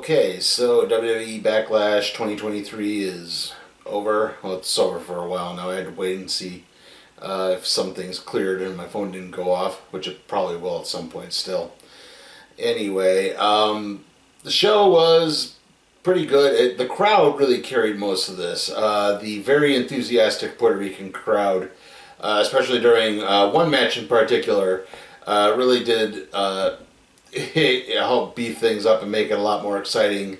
Okay, so WWE Backlash 2023 is over. Well, it's over for a while now. I had to wait and see if some things cleared and my phone didn't go off, which it probably will at some point still. Anyway, the show was pretty good. The crowd really carried most of this. The very enthusiastic Puerto Rican crowd, especially during one match in particular, really did help beef things up and make it a lot more exciting.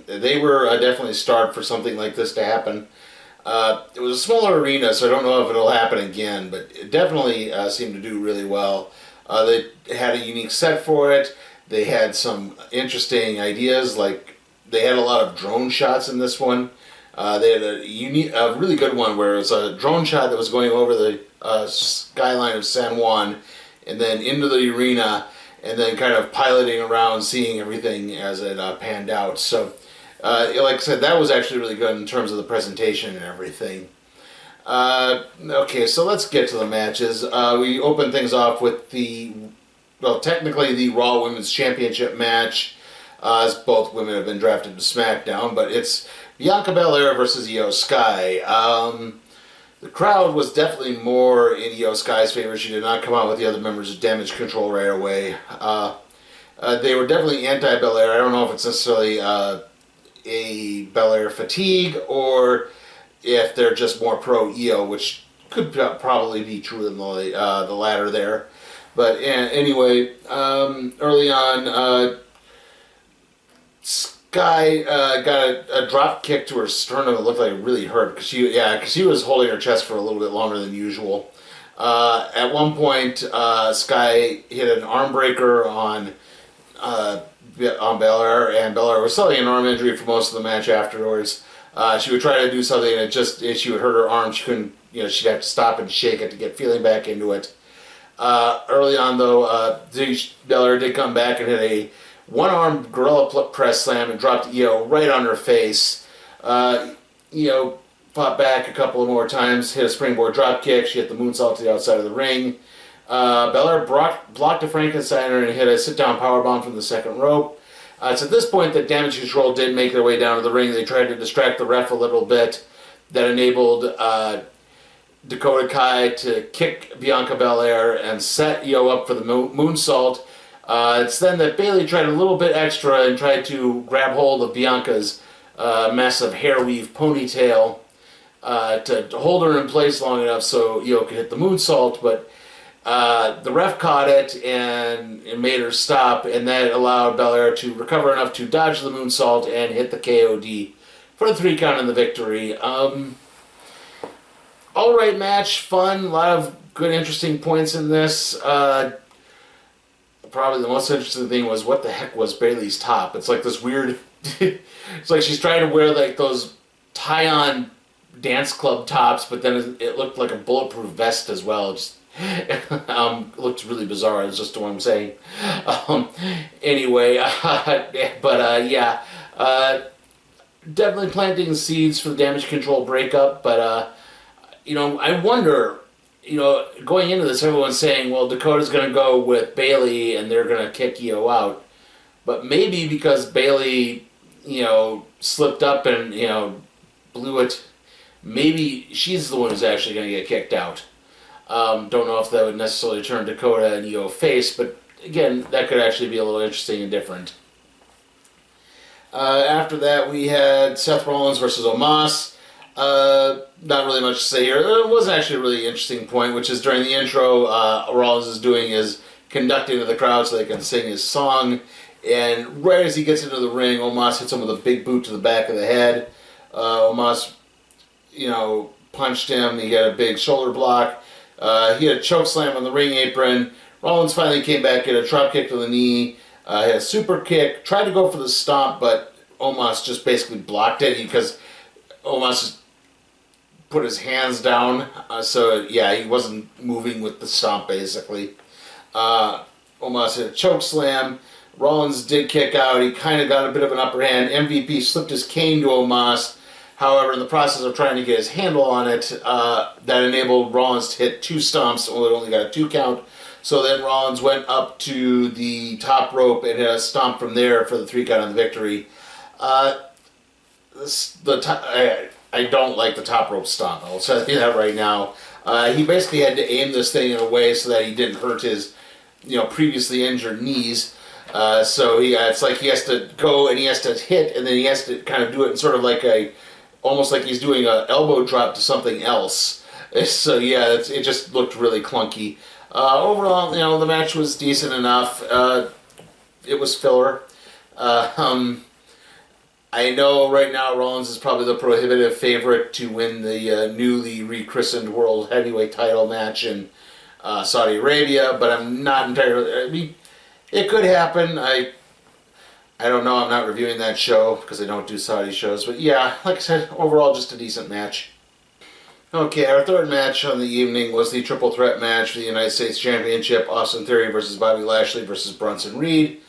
They were definitely starved for something like this to happen. It was a smaller arena, so I don't know if it'll happen again, but it definitely seemed to do really well. They had a unique set for it. They had some interesting ideas, like they had a lot of drone shots in this one. They had a really good one where it was a drone shot that was going over the skyline of San Juan and then into the arena, and then kind of piloting around, seeing everything as it panned out. So, like I said, that was actually really good in terms of the presentation and everything. Okay, so let's get to the matches. We open things off with technically the Raw Women's Championship match, as both women have been drafted to SmackDown, but it's Bianca Belair versus Io Sky. The crowd was definitely more in Io Sky's favor. She did not come out with the other members of Damage Control right away. They were definitely anti-Belair. I don't know if it's necessarily a Belair fatigue or if they're just more pro-Io, which could probably be true in the latter there. But anyway, early on, Sky got a drop kick to her sternum. It looked like it really hurt because she was holding her chest for a little bit longer than usual. At one point, Sky hit an arm breaker on Belair, and Belair was selling an arm injury for most of the match afterwards. She would try to do something, and she would hurt her arm. She couldn't, she'd have to stop and shake it to get feeling back into it. Early on, though, Belair did come back and hit a one-arm gorilla press slam and dropped Io right on her face. Io fought back a couple of more times, hit a springboard drop kick. She hit the moonsault to the outside of the ring. Belair blocked a Frankensteiner and hit a sit-down powerbomb from the second rope. It's at this point that Damage Control did make their way down to the ring. They tried to distract the ref a little bit. That enabled Dakota Kai to kick Bianca Belair and set Io up for the moonsault. It's then that Bayley tried a little bit extra and tried to grab hold of Bianca's massive hair weave ponytail to hold her in place long enough so Io could hit the moonsault, but the ref caught it and it made her stop, and that allowed Belair to recover enough to dodge the moonsault and hit the KOD for the 3 count and the victory. Alright match, fun, a lot of good interesting points in this. Probably the most interesting thing was, what the heck was Bayley's top? It's like this weird, it's like she's trying to wear like those tie-on dance club tops, but then it looked like a bulletproof vest as well. Just looked really bizarre, is just what I'm saying. Anyway, yeah, definitely planting seeds for the Damage Control breakup, but I wonder, going into this, everyone's saying, well, Dakota's going to go with Bayley and they're going to kick Io out. But maybe because Bayley, slipped up and, blew it, maybe she's the one who's actually going to get kicked out. Don't know if that would necessarily turn Dakota and Io face, but again, that could actually be a little interesting and different. After that, we had Seth Rollins versus Omas. Not really much to say here. It was actually a really interesting point, which is during the intro, Rollins is doing his conducting to the crowd so they can sing his song, and right as he gets into the ring, Omas hits him with a big boot to the back of the head. Omas, punched him. He got a big shoulder block. He had a choke slam on the ring apron. Rollins finally came back, hit a drop kick to the knee, hit a super kick, tried to go for the stomp, but Omas just basically blocked it because Omas just put his hands down, so yeah, he wasn't moving with the stomp basically. Omas hit a choke slam. Rollins did kick out. He kind of got a bit of an upper hand. MVP slipped his cane to Omas. However, in the process of trying to get his handle on it, that enabled Rollins to hit 2 stomps, although it only got a 2 count. So then Rollins went up to the top rope and hit a stomp from there for the 3 count of the victory. I don't like the top rope stomp. I'll tell you that right now. He basically had to aim this thing in a way so that he didn't hurt his, previously injured knees. So it's like he has to go and he has to hit, and then he has to kind of do it in sort of like almost like he's doing an elbow drop to something else. So yeah, it just looked really clunky. Overall, the match was decent enough. It was filler. I know right now Rollins is probably the prohibitive favorite to win the newly rechristened World Heavyweight title match in Saudi Arabia, but I'm not entirely... I mean, it could happen. I don't know. I'm not reviewing that show because I don't do Saudi shows. But yeah, like I said, overall just a decent match. Okay, our third match on the evening was the triple threat match for the United States Championship. Austin Theory versus Bobby Lashley versus Bronson Reed.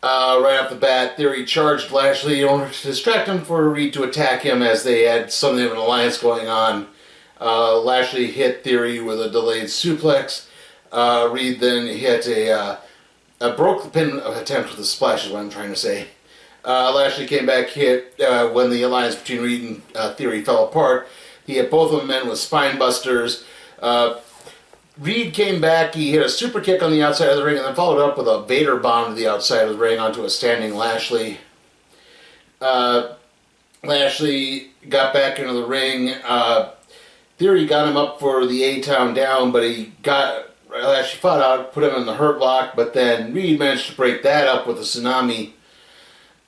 Right off the bat, Theory charged Lashley in order to distract him for Reed to attack him as they had something of an alliance going on. Lashley hit Theory with a delayed suplex. Reed then hit broke the pin attempt with a splash is what I'm trying to say. Lashley came back, hit when the alliance between Reed and Theory fell apart. He hit both of them in with spine busters. Reed came back, he hit a super kick on the outside of the ring and then followed up with a Vader bomb to the outside of the ring onto a standing Lashley. Lashley got back into the ring. Theory got him up for the A-Town down, but Lashley fought out, put him in the hurt lock, but then Reed managed to break that up with a tsunami.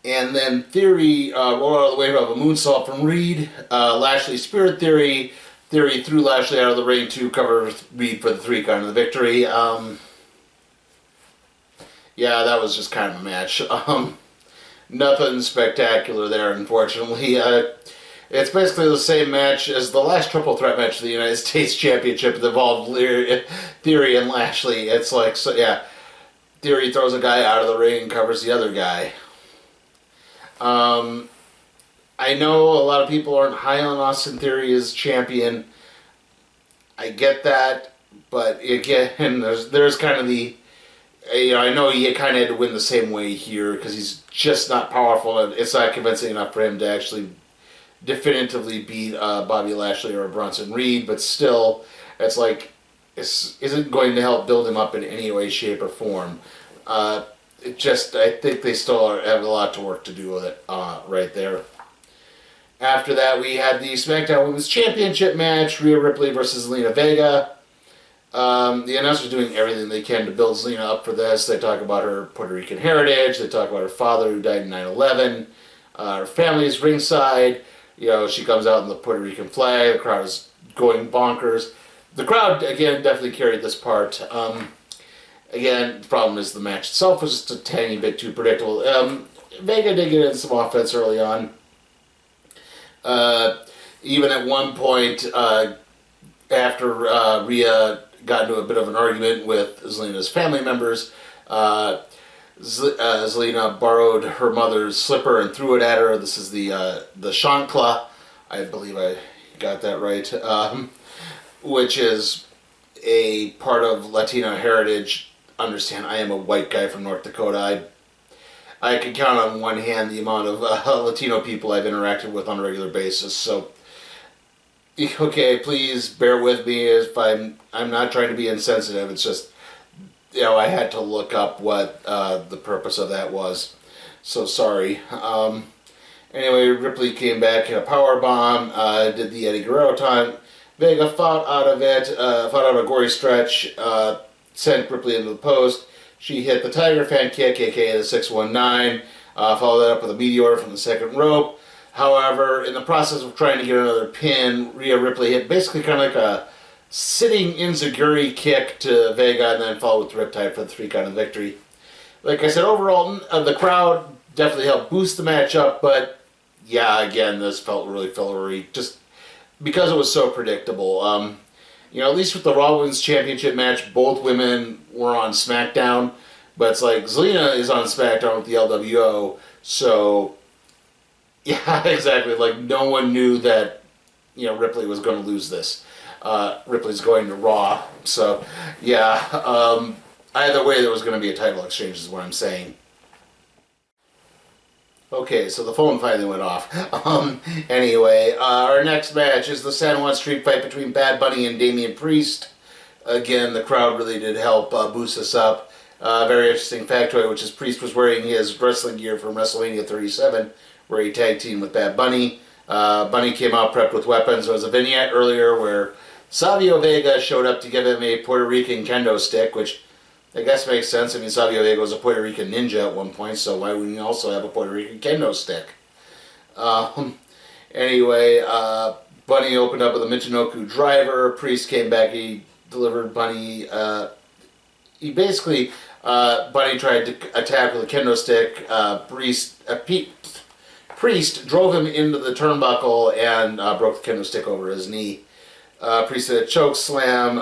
And then Theory rolled out of the way of a moonsault from Reed. Lashley speared Theory. Theory threw Lashley out of the ring to cover Reed for the 3 count of the victory. Yeah, that was just kind of a match. Nothing spectacular there, unfortunately. It's basically the same match as the last triple threat match of the United States Championship that involved Theory and Lashley. It's like, so yeah, Theory throws a guy out of the ring and covers the other guy. I know a lot of people aren't high on Austin Theory as champion. I get that, but again, there's kind of the... I know he kind of had to win the same way here because he's just not powerful. And it's not convincing enough for him to actually definitively beat Bobby Lashley or Bronson Reed, but still, it's like, it isn't going to help build him up in any way, shape, or form. I think they still have a lot to work to do with it right there. After that, we had the SmackDown Women's Championship match, Rhea Ripley versus Zelina Vega. The announcers are doing everything they can to build Zelina up for this. They talk about her Puerto Rican heritage. They talk about her father who died in 9/11. Her family is ringside. She comes out in the Puerto Rican flag. The crowd is going bonkers. The crowd, again, definitely carried this part. Again, the problem is the match itself was just a tiny bit too predictable. Vega did get in some offense early on. Even at one point, after Rhea got into a bit of an argument with Zelina's family members, Zelina borrowed her mother's slipper and threw it at her. This is the chancla. I believe I got that right. Which is a part of Latino heritage. Understand, I am a white guy from North Dakota. I can count on one hand the amount of Latino people I've interacted with on a regular basis. So, okay, please bear with me if I'm not trying to be insensitive. It's just, I had to look up what the purpose of that was. So sorry. Anyway, Ripley came back, hit a power bomb, did the Eddie Guerrero taunt. Vega fought out of it, fought out a gory stretch, sent Ripley into the post. She hit the Tiger Fan Kick, aka the 619, followed that up with a meteor from the second rope. However, in the process of trying to get another pin, Rhea Ripley hit basically kind of like a sitting enziguri kick to Vega and then followed with the Riptide for the 3 count of victory. Like I said, overall, the crowd definitely helped boost the match up, but yeah, again, this felt really fillery, just because it was so predictable. At least with the Raw Women's Championship match, both women were on SmackDown, but it's like Zelina is on SmackDown with the LWO, so yeah, exactly. Like no one knew that Ripley was going to lose this. Ripley's going to Raw. So, yeah, either way, there was going to be a title exchange, is what I'm saying. Okay, so the phone finally went off. Anyway, our next match is the San Juan Street Fight between Bad Bunny and Damian Priest. Again, the crowd really did help boost us up. Very interesting factoid, which is Priest was wearing his wrestling gear from WrestleMania 37, where he tag teamed with Bad Bunny. Bunny came out prepped with weapons. There was a vignette earlier where Savio Vega showed up to give him a Puerto Rican kendo stick, which I guess makes sense. I mean, Savio Vega was a Puerto Rican ninja at one point, so why wouldn't he also have a Puerto Rican kendo stick? Anyway, Bunny opened up with a Michinoku driver. Priest came back. He delivered Bunny. He basically, Bunny tried to attack with a kendo stick. Priest drove him into the turnbuckle and broke the kendo stick over his knee. Priest did a choke slam,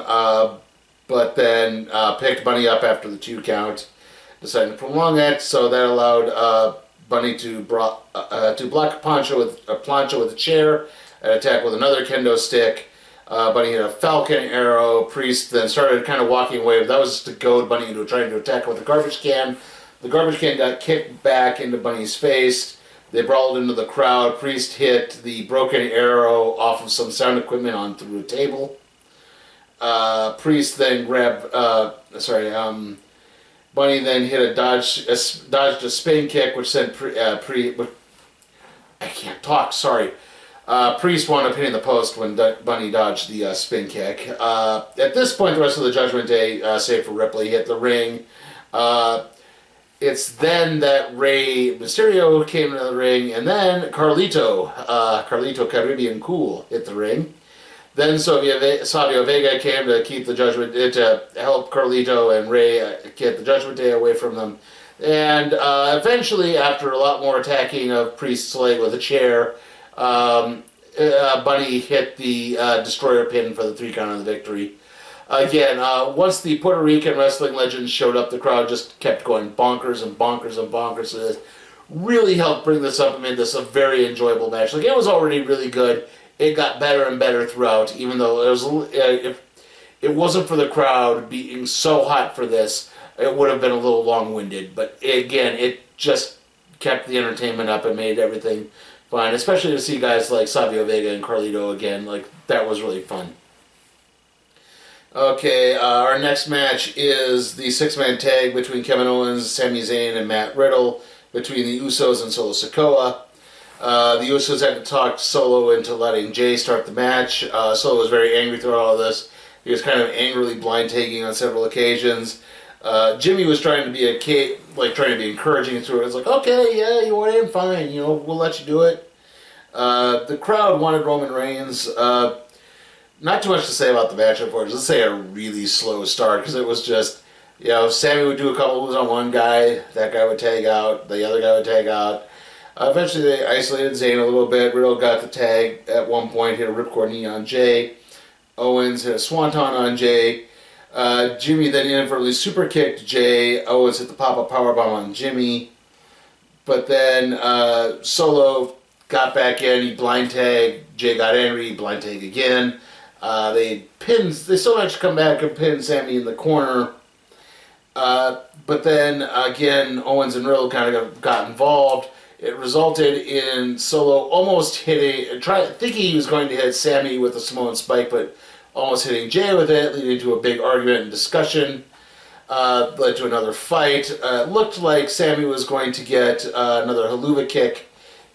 but then picked Bunny up after the 2 count, decided to prolong it, so that allowed Bunny to block a plancha with a chair, and attack with another kendo stick. Bunny hit a Falcon Arrow. Priest then started kind of walking away, but that was just to goad Bunny into trying to attack with a garbage can. The garbage can got kicked back into Bunny's face. They brawled into the crowd. Priest hit the broken arrow off of some sound equipment on through a table. Priest then grabbed, Bunny then hit dodged a spin kick, which sent I can't talk, sorry. Priest wound up hitting the post when Bunny dodged the spin kick. At this point, the rest of the Judgment Day, save for Ripley, hit the ring. It's then that Rey Mysterio came into the ring, and then Carlito Caribbean Cool hit the ring. Then Savio Vega came to keep the to help Carlito and Rey get the Judgment Day away from them. And eventually, after a lot more attacking of Priest's leg with a chair, Bunny hit the Destroyer pin for the 3 count of the victory. Again, once the Puerto Rican wrestling legends showed up, the crowd just kept going bonkers and bonkers and bonkers. So this really helped bring this up and made this a very enjoyable match. Like, it was already really good. It got better and better throughout, even though it was, if it wasn't for the crowd being so hot for this, it would have been a little long-winded. But again, it just kept the entertainment up and made everything fun, especially to see guys like Savio Vega and Carlito again. Like, that was really fun. Okay, our next match is the 6-man tag between Kevin Owens, Sami Zayn, and Matt Riddle, between the Usos and Solo Sakoa. The Usos had to talk Solo into letting Jay start the match. Solo was very angry throughout all this. He was kind of angrily blind tagging on several occasions. Jimmy was trying to be trying to be encouraging through it. It's like, okay, yeah, you want in, fine, we'll let you do it. The crowd wanted Roman Reigns. Not too much to say about the match, unfortunately. Let's say a really slow start, because it was just, Sammy would do a couple moves on one guy, that guy would tag out, the other guy would tag out. Eventually they isolated Zayn a little bit. Riddle got the tag at one point, hit a ripcord knee on Jay. Owens hit a swanton on Jay. Jimmy then inadvertently super kicked Jay. Owens hit the pop-up powerbomb on Jimmy. But then Solo got back in, he blind tagged. Jay got angry, he blind tagged again. They still managed to come back and pin Sammy in the corner. But then again, Owens and Riddle kind of got involved. It resulted in Solo almost thinking he was going to hit Sammy with a Samoan spike, but almost hitting Jay with it, leading to a big argument and discussion. Led to another fight. Looked like Sammy was going to get another haluva kick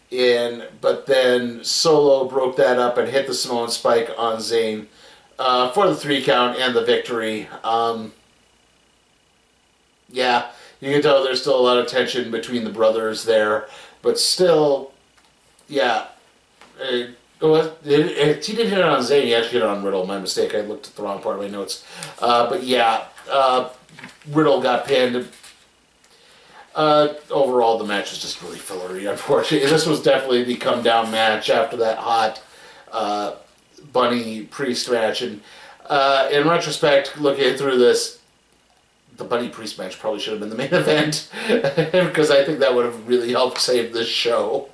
in, but then Solo broke that up and hit the Samoan spike on Zayn for the 3 count and the victory. Yeah, you can tell there's still a lot of tension between the brothers there, but still, yeah. He didn't hit it on Zayn, he actually hit it on Riddle. My mistake, I looked at the wrong part of my notes. But yeah, Riddle got pinned. Overall, the match was just really fillery, unfortunately. This was definitely the come-down match after that hot Bunny Priest match. And in retrospect, looking through this, the Bunny Priest match probably should have been the main event, because I think that would have really helped save this show.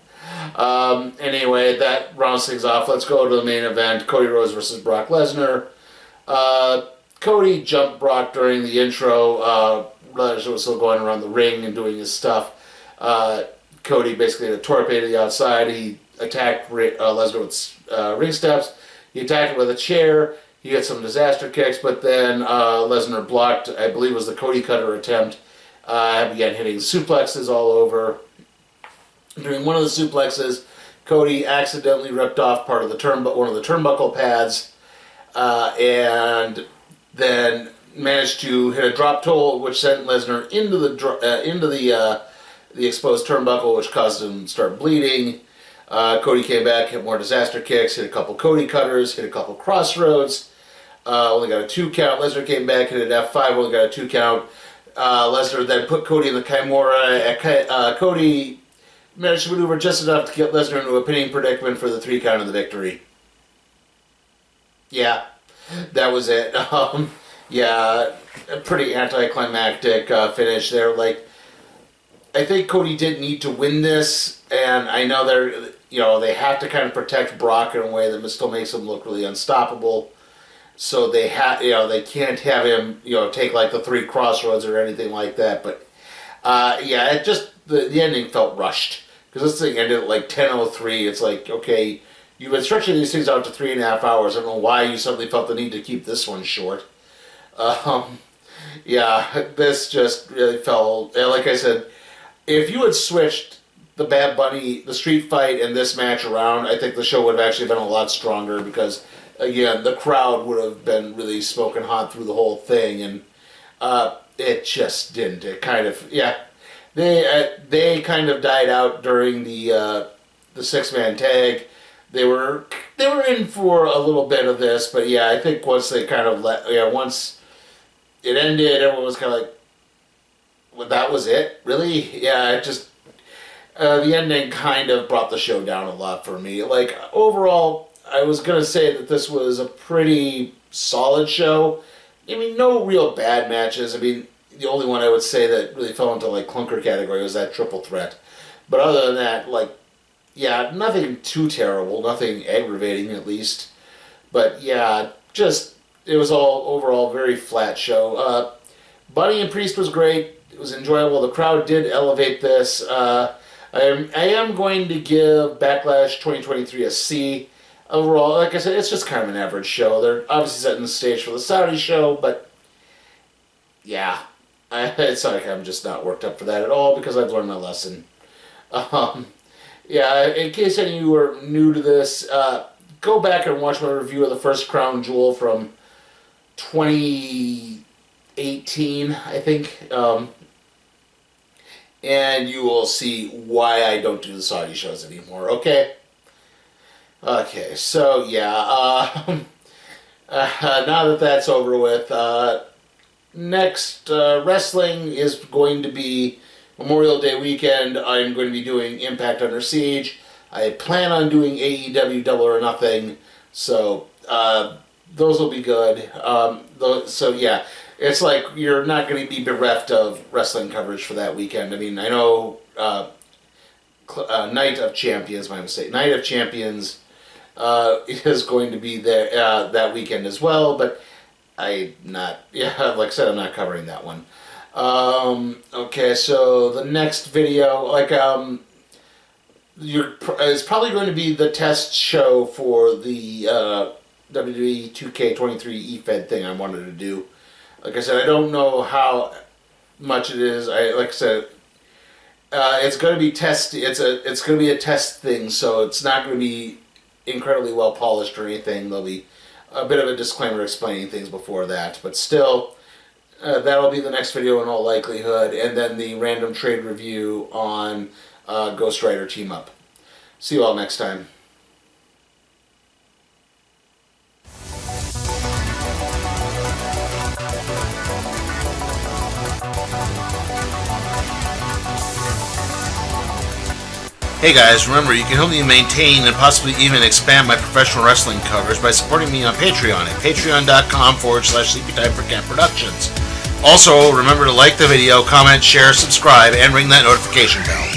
Anyway, that rounds things off. Let's go to the main event. Cody Rhodes versus Brock Lesnar. Cody jumped Brock during the intro. Lesnar was still going around the ring and doing his stuff. Cody basically had a torpedo to the outside. He attacked Lesnar with ring steps. He attacked him with a chair. He had some disaster kicks, but then Lesnar blocked, I believe it was the Cody Cutter attempt. Began hitting suplexes all over. During one of the suplexes, Cody accidentally ripped off part of the one of the turnbuckle pads, and then managed to hit a drop toe, which sent Lesnar into the exposed turnbuckle, which caused him to start bleeding. Cody came back, hit more disaster kicks, hit a couple Cody Cutters, hit a couple crossroads. Only got a 2 count. Lesnar came back, hit an F5, only got a 2 count. Lesnar then put Cody in the Kimura. Cody managed to maneuver just enough to get Lesnar into a pinning predicament for the 3 count of the victory. Yeah, that was it. Yeah, a pretty anticlimactic finish there. Like, I think Cody didn't need to win this, and I know they have to kind of protect Brock in a way that still makes him look really unstoppable. So they can't have him, take like the 3 crossroads or anything like that. But yeah, it just the ending felt rushed because this thing ended at like 10:03. It's like, okay, you've been stretching these things out to 3.5 hours. I don't know why you suddenly felt the need to keep this one short. Yeah, this just really felt, like I said, if you had switched the Bad Bunny, the street fight, and this match around, I think the show would have actually been a lot stronger because, again, the crowd would have been really smoking hot through the whole thing, and it just didn't. It kind of, yeah, they kind of died out during the 6-man tag. They were in for a little bit of this, but yeah, I think once they kind of once it ended, everyone was kind of like, well, that was it? Really? Yeah, it just, the ending kind of brought the show down a lot for me. Like, overall, I was going to say that this was a pretty solid show. I mean, no real bad matches. I mean, the only one I would say that really fell into, like, clunker category was that triple threat. But other than that, like, yeah, nothing too terrible, nothing aggravating at least. But yeah, just, it was all overall very flat show. Bunny and Priest was great. It was enjoyable. The crowd did elevate this. I am going to give Backlash 2023 a C. Overall, like I said, it's just kind of an average show. They're obviously setting the stage for the Saudi show, but yeah, it's like I'm just not worked up for that at all because I've learned my lesson. Yeah, in case any of you are new to this, go back and watch my review of the first Crown Jewel from 2018, I think. And you will see why I don't do the Saudi shows anymore, okay? Okay, so yeah, now that that's over with, next wrestling is going to be Memorial Day weekend. I'm going to be doing Impact Under Siege. I plan on doing AEW Double or Nothing, so those will be good. So yeah, it's like you're not going to be bereft of wrestling coverage for that weekend. I mean, I know Night of Champions, my mistake, Night of Champions is going to be there that weekend as well, but like I said, I'm not covering that one. Okay, so the next video, it's probably going to be the test show for the WWE 2K23 eFed thing I wanted to do. Like I said, I don't know how much it is. Like I said, it's going to be test. It's going to be a test thing, so it's not going to be incredibly well polished or anything. There'll be a bit of a disclaimer explaining things before that, but still. That'll be the next video in all likelihood, and then the random trade review on Ghost Rider Team Up. See you all next time. Hey guys, remember you can help me maintain and possibly even expand my professional wrestling coverage by supporting me on Patreon at patreon.com/SleepyTimeForCat Productions. Also, remember to like the video, comment, share, subscribe, and ring that notification bell.